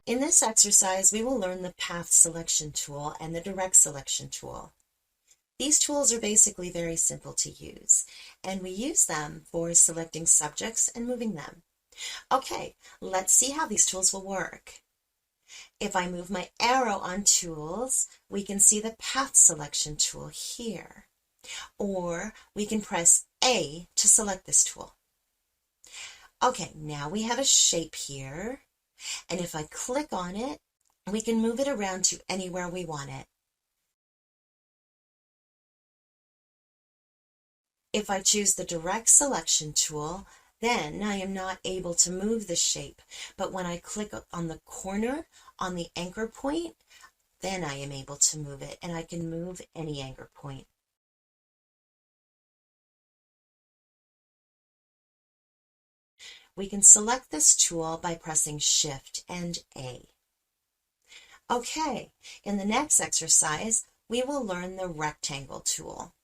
In this exercise, we will learn the Path Selection tool and the Direct Selection tool. These tools are basically very simple to use, and we use them for selecting subjects and moving them. Okay, let's see how these tools will work. If I move my arrow on Tools, we can see the Path Selection tool here, or we can press A to select this tool. Okay, now we have a shape here, and if I click on it, we can move it around to anywhere we want it. If I choose the Direct Selection tool, then I am not able to move the shape, but when I click on the corner on the anchor point, then I am able to move it, and I can move any anchor point. We can select this tool by pressing Shift and A. Okay, in the next exercise, we will learn the Rectangle tool.